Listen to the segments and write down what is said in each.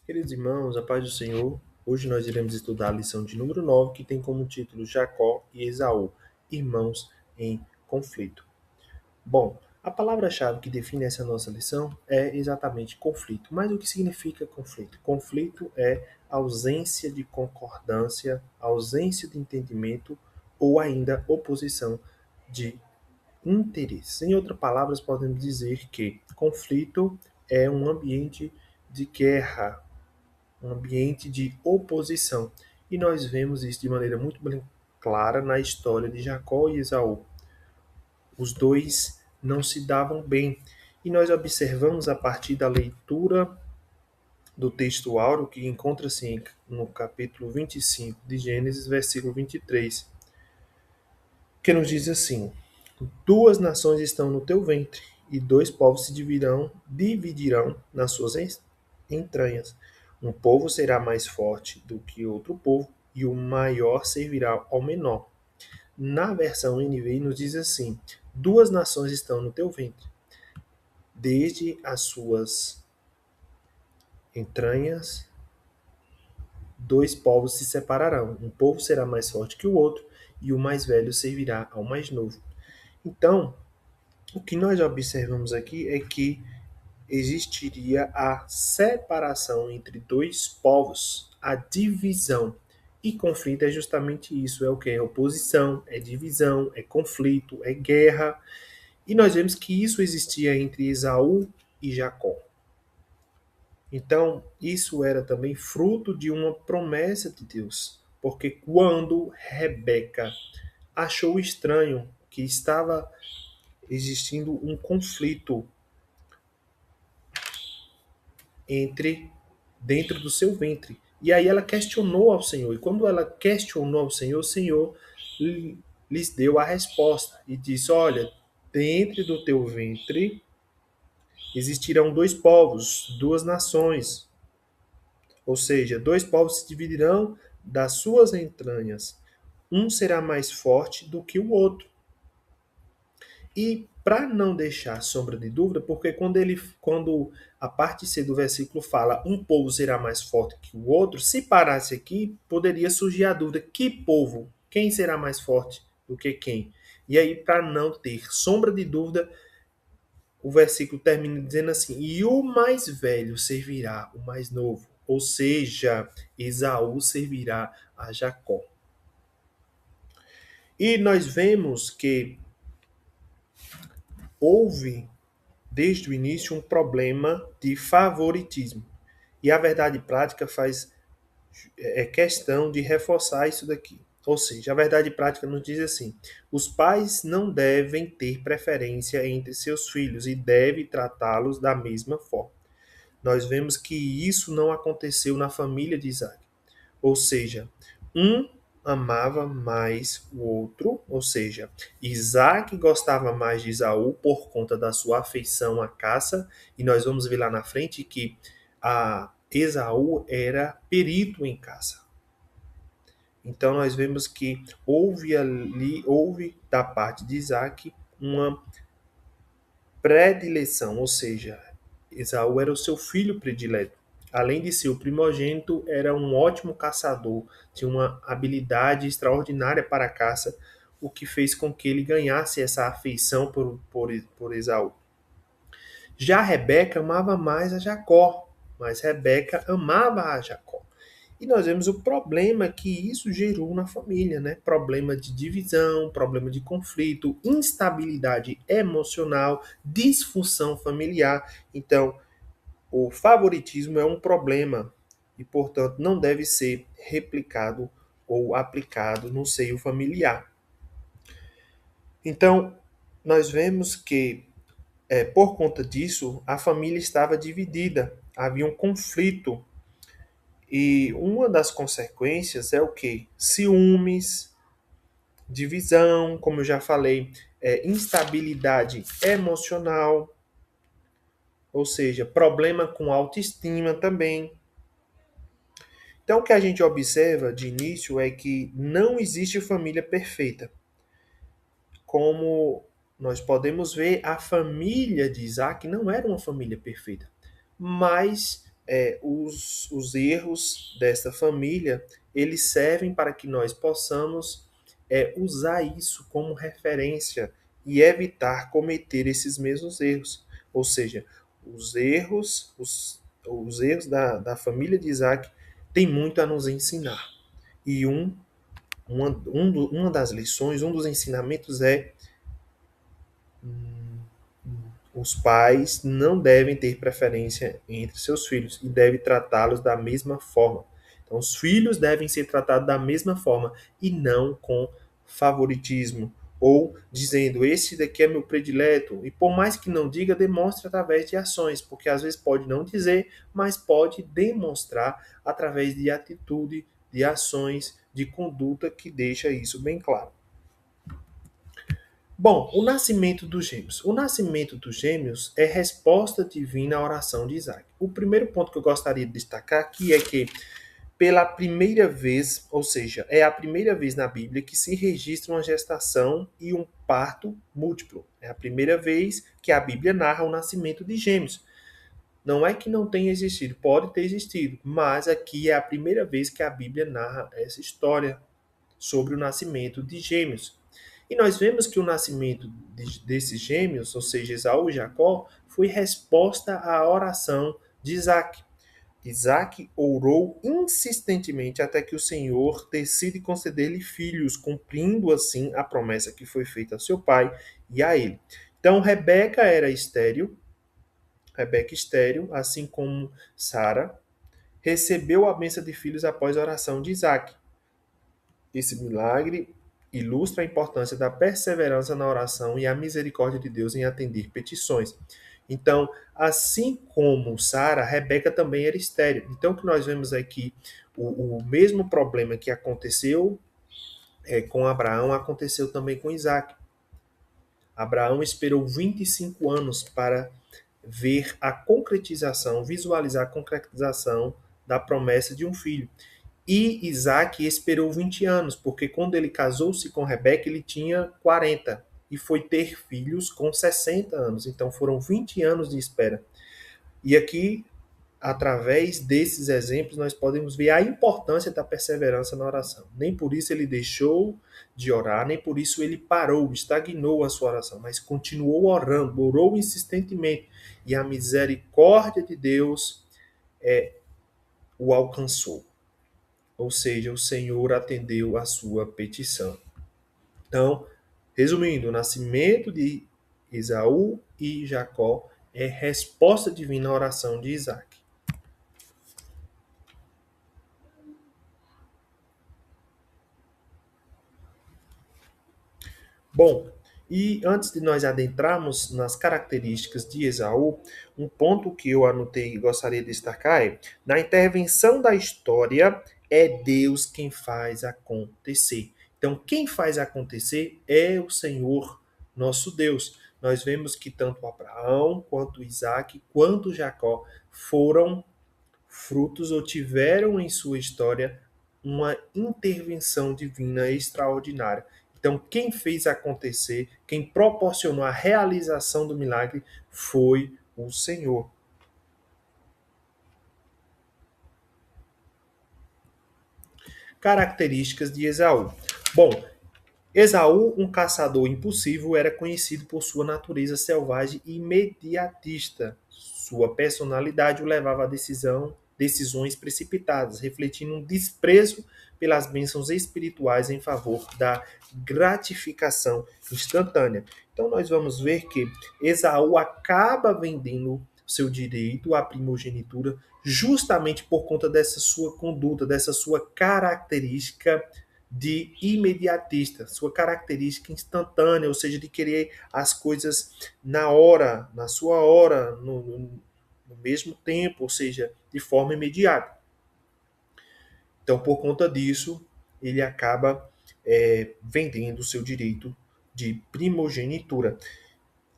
Queridos irmãos, a paz do Senhor. Hoje nós iremos estudar a lição de número 9, que tem como título Jacó e Esaú, irmãos em conflito. Bom, a palavra-chave que define essa nossa lição é exatamente conflito. Mas o que significa conflito? Conflito é ausência de concordância, ausência de entendimento ou ainda oposição de interesse. Em outras palavras, podemos dizer que conflito é um ambiente de guerra, um ambiente de oposição. E nós vemos isso de maneira muito bem clara na história de Jacó e Esaú. Os dois não se davam bem. E nós observamos a partir da leitura do texto áureo, que encontra-se no capítulo 25 de Gênesis, versículo 23, que nos diz assim: Duas nações estão no teu ventre, e dois povos se dividirão nas suas entranhas. Um povo será mais forte do que outro povo, e o maior servirá ao menor. Na versão NVI nos diz assim: Duas nações estão no teu ventre, desde as suas entranhas, dois povos se separarão. Um povo será mais forte que o outro, e o mais velho servirá ao mais novo. Então, o que nós observamos aqui é que existiria a separação entre dois povos, a divisão. E conflito é justamente isso, é o que? É oposição, é divisão, é conflito, é guerra. E nós vemos que isso existia entre Esaú e Jacó. Então, isso era também fruto de uma promessa de Deus. Porque quando Rebeca achou estranho que estava existindo um conflito entre dentro do seu ventre. E aí ela questionou ao Senhor. E quando ela questionou ao Senhor, o Senhor lhes deu a resposta e disse: Olha, dentro do teu ventre existirão dois povos, duas nações. Ou seja, dois povos se dividirão das suas entranhas. Um será mais forte do que o outro. E para não deixar sombra de dúvida, porque quando a parte C do versículo fala um povo será mais forte que o outro, se parasse aqui, poderia surgir a dúvida: que povo? Quem será mais forte do que quem? E aí, para não ter sombra de dúvida, o versículo termina dizendo assim: e o mais velho servirá o mais novo, ou seja, Esaú servirá a Jacó. E nós vemos que houve desde o início um problema de favoritismo. E a verdade prática faz questão de reforçar isso daqui. Ou seja, a verdade prática nos diz assim: os pais não devem ter preferência entre seus filhos e devem tratá-los da mesma forma. Nós vemos que isso não aconteceu na família de Isaac. Ou seja, um amava mais o outro, ou seja, Isaac gostava mais de Esaú por conta da sua afeição à caça, e nós vamos ver lá na frente que Esaú era perito em caça. Então nós vemos que houve da parte de Isaac uma predileção, ou seja, Esaú era o seu filho predileto. Além de ser o primogênito, era um ótimo caçador, tinha uma habilidade extraordinária para a caça, o que fez com que ele ganhasse essa afeição por Esaú. Já Rebeca amava mais a Jacó, mas Rebeca amava a Jacó. E nós vemos o problema que isso gerou na família, né? Problema de divisão, problema de conflito, instabilidade emocional, disfunção familiar. Então, o favoritismo é um problema e, portanto, não deve ser replicado ou aplicado no seio familiar. Então, nós vemos que, por conta disso, a família estava dividida, havia um conflito. E uma das consequências é o quê? Ciúmes, divisão, como eu já falei, instabilidade emocional, ou seja, problema com autoestima também. Então, o que a gente observa de início é que não existe família perfeita. Como nós podemos ver, a família de Isaac não era uma família perfeita, mas os erros dessa família, eles servem para que nós possamos usar isso como referência e evitar cometer esses mesmos erros. Ou seja, os erros da família de Isaac têm muito a nos ensinar. E uma das lições, um dos ensinamentos é os pais não devem ter preferência entre seus filhos e devem tratá-los da mesma forma. Então, os filhos devem ser tratados da mesma forma e não com favoritismo ou dizendo esse daqui é meu predileto. E por mais que não diga, demonstre através de ações, porque às vezes pode não dizer, mas pode demonstrar através de atitude, de ações, de conduta que deixa isso bem claro. Bom, o nascimento dos gêmeos. O nascimento dos gêmeos é resposta divina à oração de Isaac. O primeiro ponto que eu gostaria de destacar aqui é que, pela primeira vez, ou seja, é a primeira vez na Bíblia que se registra uma gestação e um parto múltiplo. É a primeira vez que a Bíblia narra o nascimento de gêmeos. Não é que não tenha existido, pode ter existido, mas aqui é a primeira vez que a Bíblia narra essa história sobre o nascimento de gêmeos. E nós vemos que o nascimento desses gêmeos, ou seja, Esaú e Jacó, foi resposta à oração de Isaac. Isaac orou insistentemente até que o Senhor decide conceder-lhe filhos, cumprindo assim a promessa que foi feita a seu pai e a ele. Então, Rebeca estéril, assim como Sara, recebeu a bênção de filhos após a oração de Isaac. Esse milagre ilustra a importância da perseverança na oração e a misericórdia de Deus em atender petições. Então, assim como Sara, Rebeca também era estéril. Então, o que nós vemos aqui, o mesmo problema que aconteceu com Abraão, aconteceu também com Isaac. Abraão esperou 25 anos para ver a concretização, visualizar a concretização da promessa de um filho. E Isaac esperou 20 anos, porque quando ele casou-se com Rebeca, ele tinha 40 e foi ter filhos com 60 anos. Então foram 20 anos de espera. E aqui, através desses exemplos, nós podemos ver a importância da perseverança na oração. Nem por isso ele deixou de orar, nem por isso ele parou, estagnou a sua oração, mas continuou orando, orou insistentemente. E a misericórdia de Deus o alcançou. Ou seja, o Senhor atendeu a sua petição. Então, resumindo, o nascimento de Esaú e Jacó é resposta divina à oração de Isaac. Bom, e antes de nós adentrarmos nas características de Esaú, um ponto que eu anotei e gostaria de destacar é: na intervenção da história, é Deus quem faz acontecer. Então, quem faz acontecer é o Senhor, nosso Deus. Nós vemos que tanto Abraão, quanto Isaac, quanto Jacó foram frutos ou tiveram em sua história uma intervenção divina extraordinária. Então, quem fez acontecer, quem proporcionou a realização do milagre foi o Senhor. Características de Esaú. Bom, Esaú, um caçador impulsivo, era conhecido por sua natureza selvagem e imediatista. Sua personalidade o levava a decisões precipitadas, refletindo um desprezo pelas bênçãos espirituais em favor da gratificação instantânea. Então nós vamos ver que Esaú acaba vendendo seu direito à primogenitura justamente por conta dessa sua conduta, dessa sua característica de imediatista, sua característica instantânea, ou seja, de querer as coisas na hora, na sua hora, no mesmo tempo, ou seja, de forma imediata. Então, por conta disso, ele acaba vendendo o seu direito de primogenitura.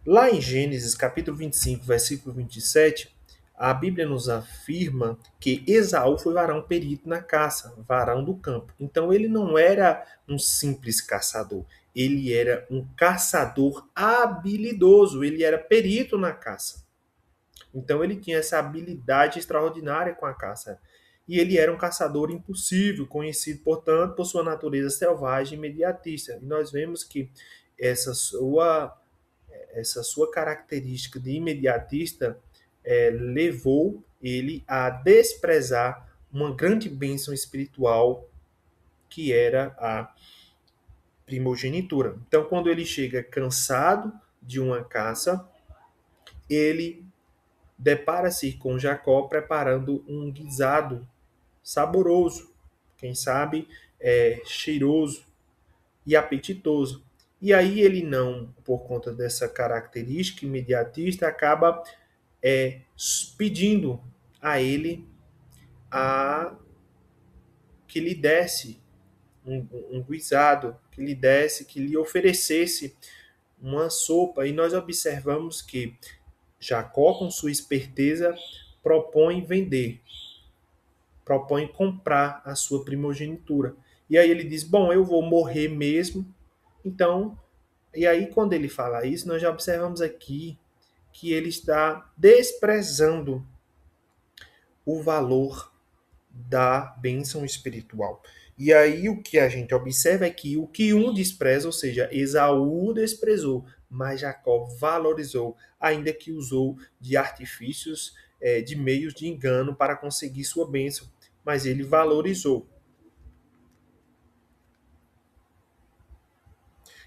Lá em Gênesis, capítulo 25, versículo 27, a Bíblia nos afirma que Esaú foi varão perito na caça, varão do campo. Então ele não era um simples caçador, ele era um caçador habilidoso, ele era perito na caça. Então ele tinha essa habilidade extraordinária com a caça. E ele era um caçador impulsivo, conhecido, portanto, por sua natureza selvagem e imediatista. E nós vemos que essa sua, essa sua característica de imediatista levou ele a desprezar uma grande bênção espiritual que era a primogenitura. Então, quando ele chega cansado de uma caça, ele depara-se com Jacó preparando um guisado saboroso, quem sabe cheiroso e apetitoso. E aí ele não, por conta dessa característica imediatista, acaba pedindo a ele a que lhe desse um guisado, que lhe desse, que lhe oferecesse uma sopa. E nós observamos que Jacó, com sua esperteza, propõe vender, propõe comprar a sua primogenitura. E aí ele diz: bom, eu vou morrer mesmo. Então, e aí quando ele fala isso, nós já observamos aqui que ele está desprezando o valor da bênção espiritual. E aí o que a gente observa é que o que um despreza, ou seja, Esaú desprezou, mas Jacó valorizou, ainda que usou de artifícios, de meios de engano para conseguir sua bênção, mas ele valorizou.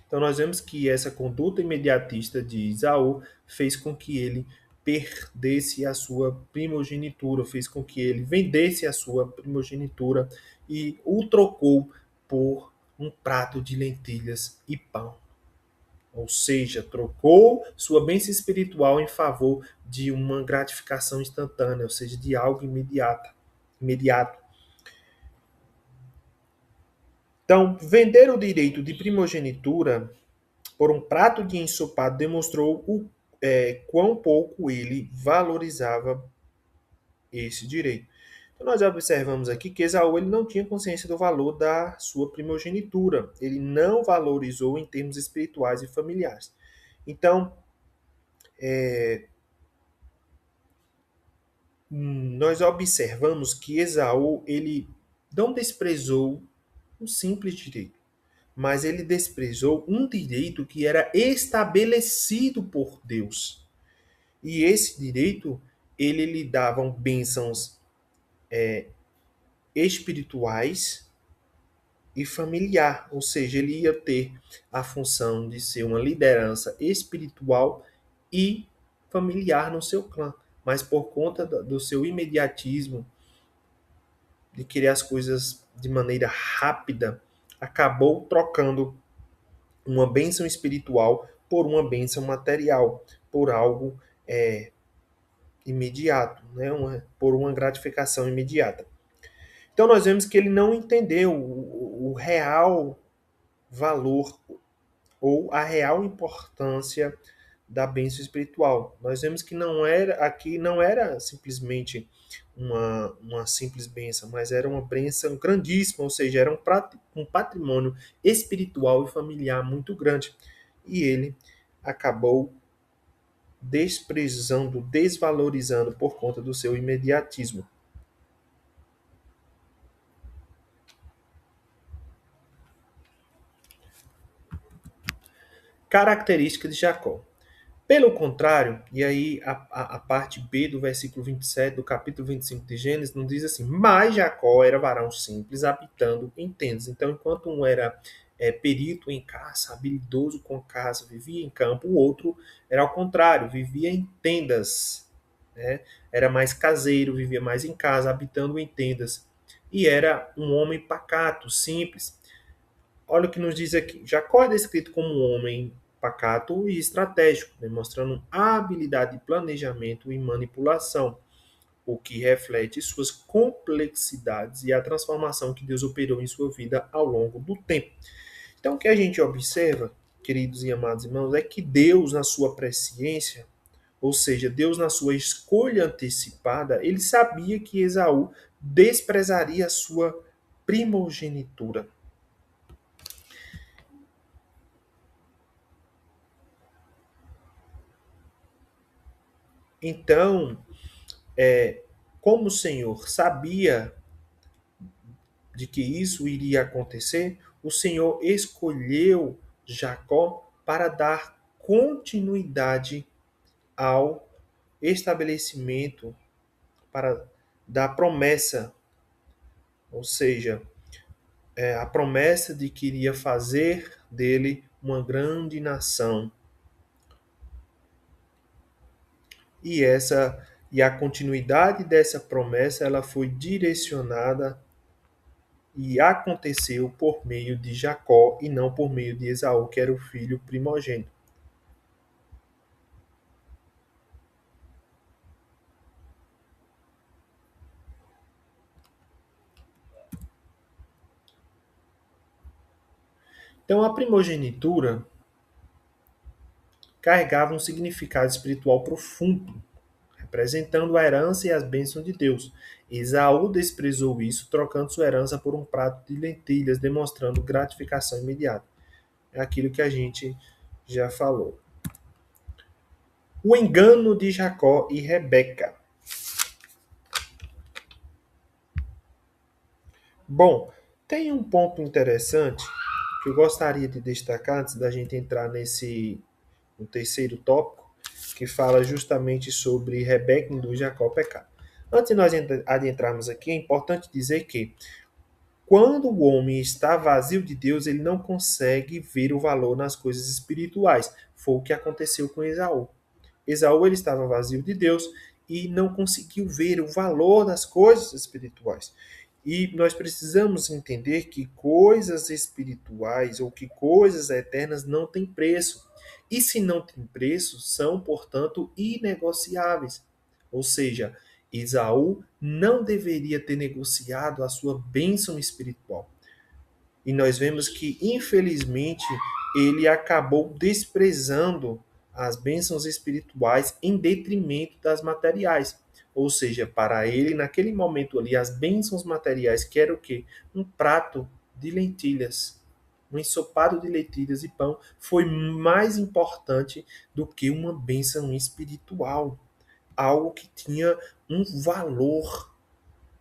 Então nós vemos que essa conduta imediatista de Esaú fez com que ele perdesse a sua primogenitura, fez com que ele vendesse a sua primogenitura e o trocou por um prato de lentilhas e pão. Ou seja, trocou sua bênção espiritual em favor de uma gratificação instantânea, ou seja, de algo imediato. Então, vender o direito de primogenitura por um prato de ensopado demonstrou quão pouco ele valorizava esse direito. Então, nós observamos aqui que Esaú ele não tinha consciência do valor da sua primogenitura. Ele não valorizou em termos espirituais e familiares. Então, nós observamos que Esaú ele não desprezou um simples direito, mas ele desprezou um direito que era estabelecido por Deus. E esse direito, ele lhe davam bênçãos espirituais e familiar, ou seja, ele ia ter a função de ser uma liderança espiritual e familiar no seu clã, mas por conta do seu imediatismo, de querer as coisas de maneira rápida, acabou trocando uma bênção espiritual por uma bênção material, por algo imediato, né? Por uma gratificação imediata. Então nós vemos que ele não entendeu o real valor ou a real importância da bênção espiritual. Nós vemos que não era simplesmente uma simples bênção, mas era uma bênção grandíssima, ou seja, era um patrimônio espiritual e familiar muito grande. E ele acabou desprezando, desvalorizando por conta do seu imediatismo. Característica de Jacó. Pelo contrário, e aí a parte B do versículo 27 do capítulo 25 de Gênesis não diz assim: mas Jacó era varão simples, habitando em tendas. Então, enquanto um era perito em caça, habilidoso com caça, vivia em campo, o outro era ao contrário, vivia em tendas. Né? Era mais caseiro, vivia mais em casa, habitando em tendas. E era um homem pacato, simples. Olha o que nos diz aqui. Jacó é descrito como um homem pacato e estratégico, demonstrando habilidade de planejamento e manipulação, o que reflete suas complexidades e a transformação que Deus operou em sua vida ao longo do tempo. Então, o que a gente observa, queridos e amados irmãos, é que Deus, na sua presciência, ou seja, Deus, na sua escolha antecipada, ele sabia que Esaú desprezaria a sua primogenitura. Então, como o Senhor sabia de que isso iria acontecer, o Senhor escolheu Jacó para dar continuidade ao estabelecimento para da promessa, ou seja, a promessa de que iria fazer dele uma grande nação. E a continuidade dessa promessa ela foi direcionada e aconteceu por meio de Jacó e não por meio de Esaú, que era o filho primogênito. Então a primogenitura carregava um significado espiritual profundo, representando a herança e as bênçãos de Deus. Esaú desprezou isso, trocando sua herança por um prato de lentilhas, demonstrando gratificação imediata. É aquilo que a gente já falou. O engano de Jacó e Rebeca. Bom, tem um ponto interessante que eu gostaria de destacar antes da gente entrar no terceiro tópico, que fala justamente sobre Rebeca induz Jacó ao pecado. Antes de nós adentrarmos aqui, é importante dizer que quando o homem está vazio de Deus, ele não consegue ver o valor nas coisas espirituais. Foi o que aconteceu com Esaú. Esaú ele estava vazio de Deus e não conseguiu ver o valor das coisas espirituais. E nós precisamos entender que coisas espirituais ou que coisas eternas não têm preço. E se não têm preço, são, portanto, inegociáveis. Ou seja, Esaú não deveria ter negociado a sua bênção espiritual. E nós vemos que, infelizmente, ele acabou desprezando as bênçãos espirituais em detrimento das materiais. Ou seja, para ele, naquele momento ali, as bênçãos materiais, que era o quê? Um prato de lentilhas, um ensopado de lentilhas e pão, foi mais importante do que uma bênção espiritual. Algo que tinha um valor,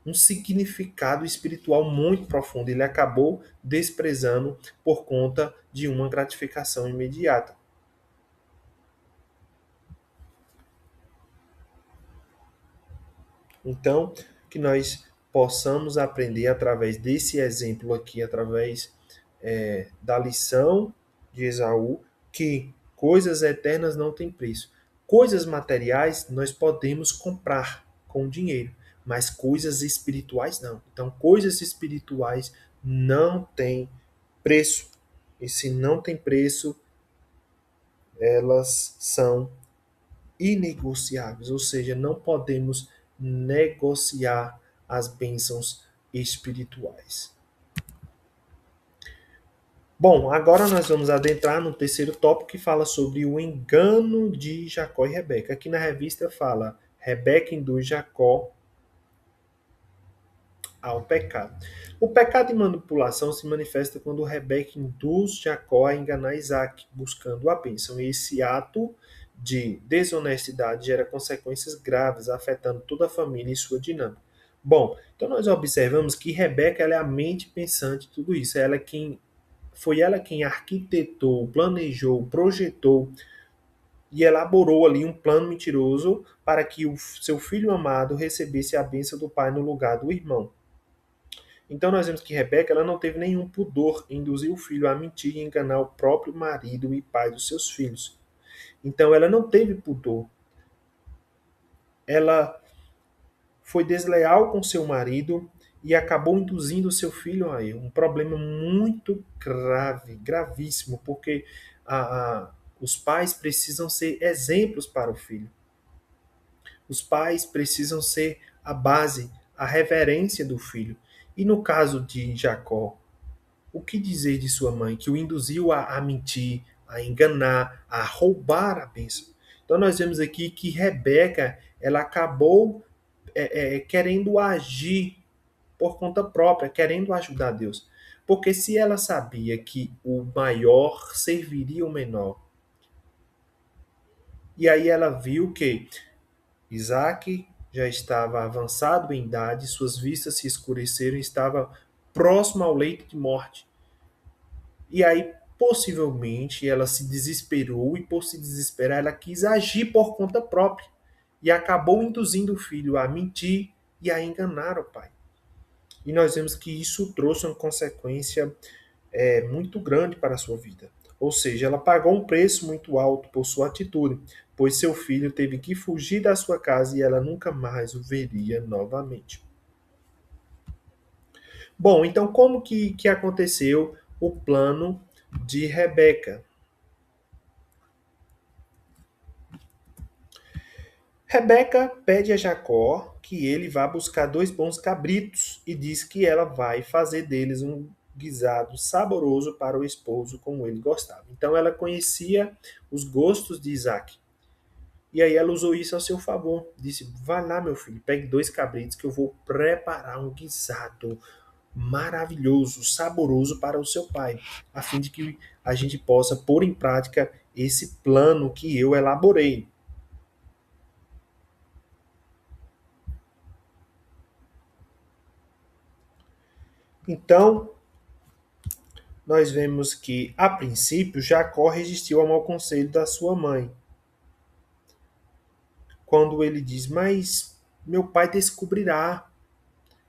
um significado espiritual muito profundo. Ele acabou desprezando por conta de uma gratificação imediata. Então, que nós possamos aprender através desse exemplo aqui, através da lição de Esaú, que coisas eternas não têm preço. Coisas materiais nós podemos comprar com dinheiro, mas coisas espirituais não. Então, coisas espirituais não têm preço. E se não tem preço, elas são inegociáveis, ou seja, não podemos negociar as bênçãos espirituais. Bom, agora nós vamos adentrar no terceiro tópico que fala sobre o engano de Jacó e Rebeca. Aqui na revista fala: Rebeca induz Jacó ao pecado. O pecado de manipulação se manifesta quando Rebeca induz Jacó a enganar Isaac, buscando a bênção. E esse ato de desonestidade gera consequências graves, afetando toda a família e sua dinâmica. Bom, então nós observamos que Rebeca ela é a mente pensante de tudo isso. Foi ela quem arquitetou, planejou, projetou e elaborou ali um plano mentiroso para que o seu filho amado recebesse a bênção do pai no lugar do irmão. Então nós vemos que Rebeca ela não teve nenhum pudor em induzir o filho a mentir e enganar o próprio marido e pai dos seus filhos. Então ela não teve pudor. Ela foi desleal com seu marido e acabou induzindo seu filho a erro. Um problema muito grave, gravíssimo, porque os pais precisam ser exemplos para o filho. Os pais precisam ser a base, a reverência do filho. E no caso de Jacó, o que dizer de sua mãe, que o induziu a mentir, a enganar, a roubar a bênção? Então nós vemos aqui que Rebeca ela acabou querendo agir por conta própria, querendo ajudar Deus. Porque se ela sabia que o maior serviria o menor, e aí ela viu que Isaac já estava avançado em idade, suas vistas se escureceram e estava próximo ao leito de morte. E aí, possivelmente, ela se desesperou e, por se desesperar, ela quis agir por conta própria e acabou induzindo o filho a mentir e a enganar o pai. E nós vemos que isso trouxe uma consequência muito grande para a sua vida. Ou seja, ela pagou um preço muito alto por sua atitude, pois seu filho teve que fugir da sua casa e ela nunca mais o veria novamente. Bom, então como que aconteceu o plano de Rebeca? Rebeca pede a Jacó que ele vá buscar dois bons cabritos e diz que ela vai fazer deles um guisado saboroso para o esposo como ele gostava. Então ela conhecia os gostos de Isaac. E aí ela usou isso a seu favor. Disse: vai lá, meu filho, pegue dois cabritos que eu vou preparar um guisado maravilhoso, saboroso para o seu pai, a fim de que a gente possa pôr em prática esse plano que eu elaborei. Então, nós vemos que, a princípio, Jacó resistiu ao mau conselho da sua mãe, quando ele diz: mas meu pai descobrirá.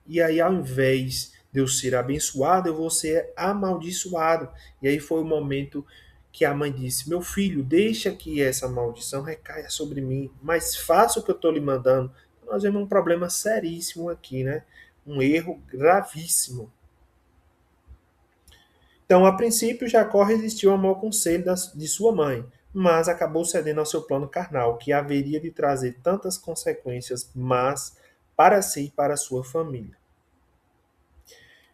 E aí, ao invés de eu ser abençoado, eu vou ser amaldiçoado. E aí foi o momento que a mãe disse: meu filho, deixa que essa maldição recaia sobre mim, mas faça o que eu estou lhe mandando. Nós vemos um problema seríssimo aqui, né? Um erro gravíssimo. Então, a princípio, Jacó resistiu ao mau conselho de sua mãe, mas acabou cedendo ao seu plano carnal, que haveria de trazer tantas consequências más para si e para sua família.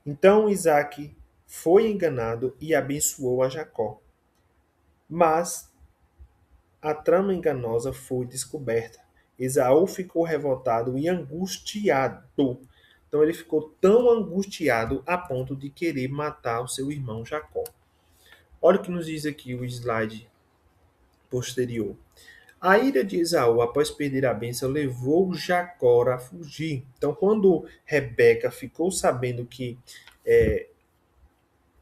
Então Isaac foi enganado e abençoou a Jacó. Mas a trama enganosa foi descoberta. Esaú ficou revoltado e angustiado. Então ele ficou tão angustiado a ponto de querer matar o seu irmão Jacó. Olha o que nos diz aqui o slide posterior. A ira de Esaú, após perder a bênção, levou Jacó a fugir. Então, quando Rebeca ficou sabendo que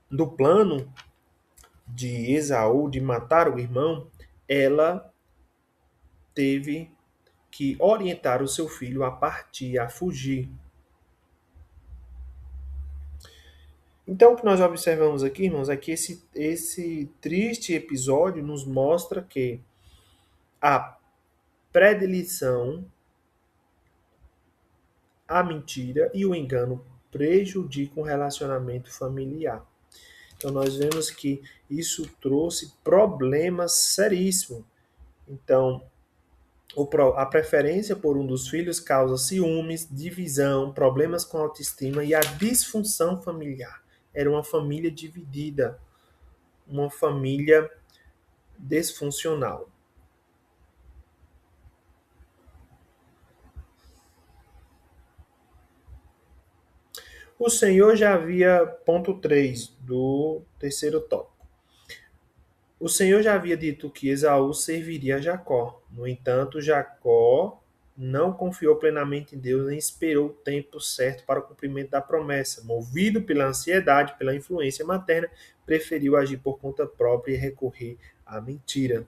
do plano de Esaú de matar o irmão, ela teve que orientar o seu filho a partir, a fugir. Então, o que nós observamos aqui, irmãos, é que esse triste episódio nos mostra que a predileção, a mentira e o engano prejudicam o relacionamento familiar. Então, nós vemos que isso trouxe problemas seríssimos. Então, a preferência por um dos filhos causa ciúmes, divisão, problemas com autoestima e a disfunção familiar. Era uma família dividida, uma família desfuncional. O Senhor já havia, ponto 3 do terceiro tópico. O Senhor já havia dito que Esaú serviria a Jacó. No entanto, Jacó não confiou plenamente em Deus nem esperou o tempo certo para o cumprimento da promessa. Movido pela ansiedade, pela influência materna, preferiu agir por conta própria e recorrer à mentira.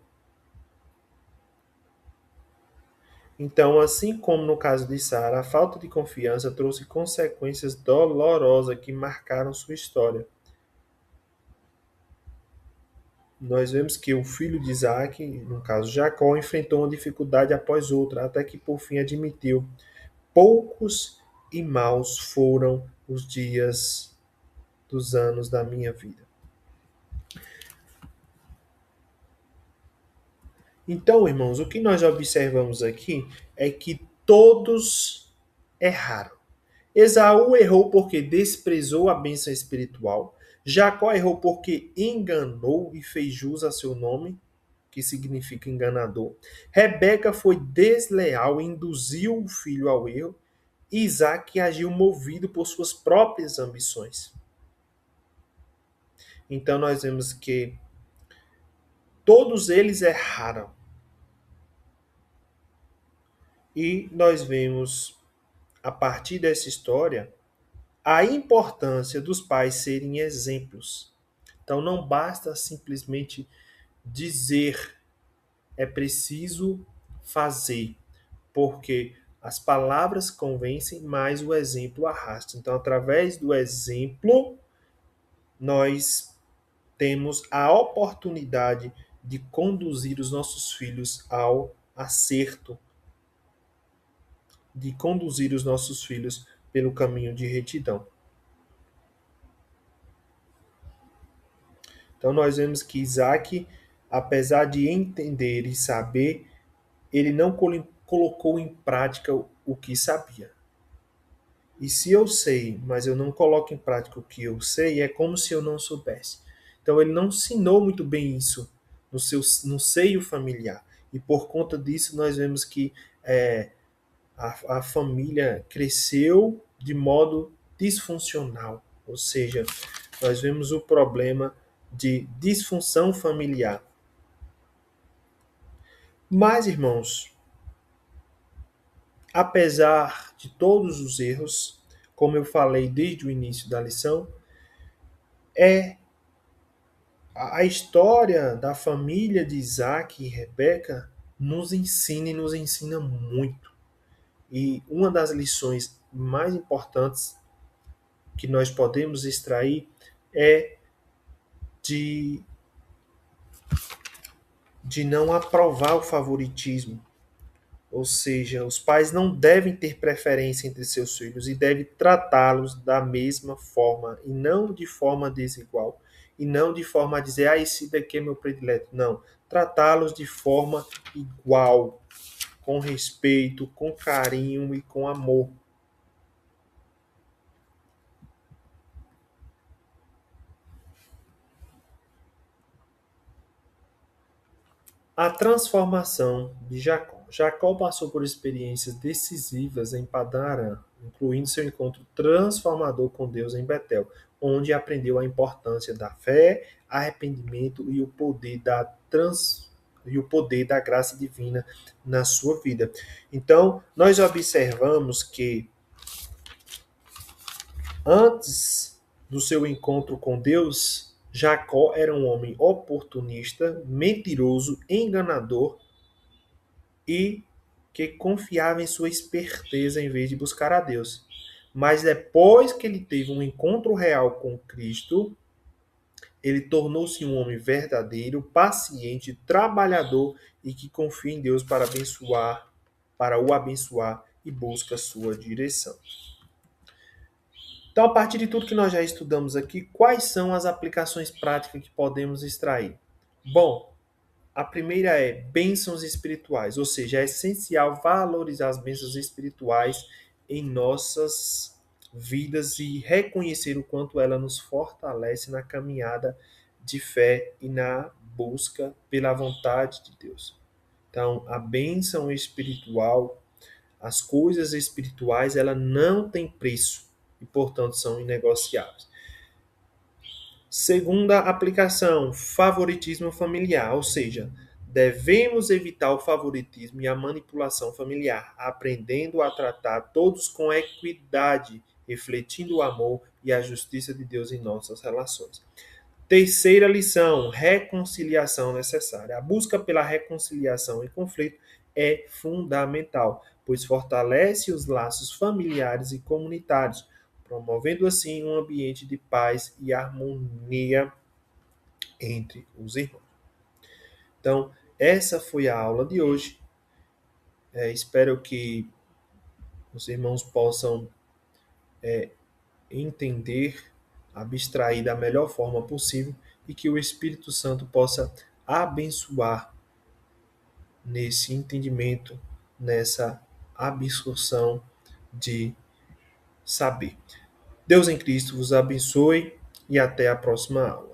Então, assim como no caso de Sara, a falta de confiança trouxe consequências dolorosas que marcaram sua história. Nós vemos que o filho de Isaac, no caso Jacó, enfrentou uma dificuldade após outra, até que por fim admitiu: poucos e maus foram os dias dos anos da minha vida. Então, irmãos, o que nós observamos aqui é que todos erraram. Esaú errou porque desprezou a bênção espiritual. Jacó errou porque enganou e fez jus a seu nome, que significa enganador. Rebeca foi desleal e induziu o filho ao erro. Isaac agiu movido por suas próprias ambições. Então nós vemos que todos eles erraram. E nós vemos, a partir dessa história, a importância dos pais serem exemplos. Então não basta simplesmente dizer, é preciso fazer, porque as palavras convencem, mas o exemplo arrasta. Então, através do exemplo, nós temos a oportunidade de conduzir os nossos filhos ao acerto, de conduzir os nossos filhos pelo caminho de retidão. Então, nós vemos que Isaac, apesar de entender e saber, ele não colocou em prática o que sabia. E se eu sei, mas eu não coloco em prática o que eu sei, é como se eu não soubesse. Então ele não ensinou muito bem isso no seio familiar. E por conta disso nós vemos que a família cresceu de modo disfuncional. Ou seja, nós vemos o problema de disfunção familiar. Mas, irmãos, apesar de todos os erros, como eu falei desde o início da lição, é a história da família de Isaac e Rebeca nos ensina e nos ensina muito. E uma das lições mais importantes que nós podemos extrair é de, de não aprovar o favoritismo. Ou seja, os pais não devem ter preferência entre seus filhos e devem tratá-los da mesma forma e não de forma desigual. E não de forma a dizer, esse daqui é meu predileto. Não. Tratá-los de forma igual, com respeito, com carinho e com amor. A transformação de Jacó. Jacó passou por experiências decisivas em Padã Arã, incluindo seu encontro transformador com Deus em Betel, onde aprendeu a importância da fé, arrependimento e o poder da graça divina na sua vida. Então, nós observamos que antes do seu encontro com Deus, Jacó era um homem oportunista, mentiroso, enganador e que confiava em sua esperteza em vez de buscar a Deus. Mas depois que ele teve um encontro real com Cristo, ele tornou-se um homem verdadeiro, paciente, trabalhador e que confia em Deus para o abençoar e busca sua direção. Então, a partir de tudo que nós já estudamos aqui, quais são as aplicações práticas que podemos extrair? Bom, a primeira é bênçãos espirituais, ou seja, é essencial valorizar as bênçãos espirituais em nossas vidas e reconhecer o quanto ela nos fortalece na caminhada de fé e na busca pela vontade de Deus. Então, a bênção espiritual, as coisas espirituais, ela não tem preço e, portanto, são inegociáveis. Segunda aplicação, favoritismo familiar, ou seja, devemos evitar o favoritismo e a manipulação familiar, aprendendo a tratar todos com equidade, refletindo o amor e a justiça de Deus em nossas relações. Terceira lição, reconciliação necessária. A busca pela reconciliação em conflito é fundamental, pois fortalece os laços familiares e comunitários, promovendo assim um ambiente de paz e harmonia entre os irmãos. Então, essa foi a aula de hoje. Espero que os irmãos possam entender, abstrair da melhor forma possível e que o Espírito Santo possa abençoar nesse entendimento, nessa absorção de saber. Deus em Cristo vos abençoe e até a próxima aula.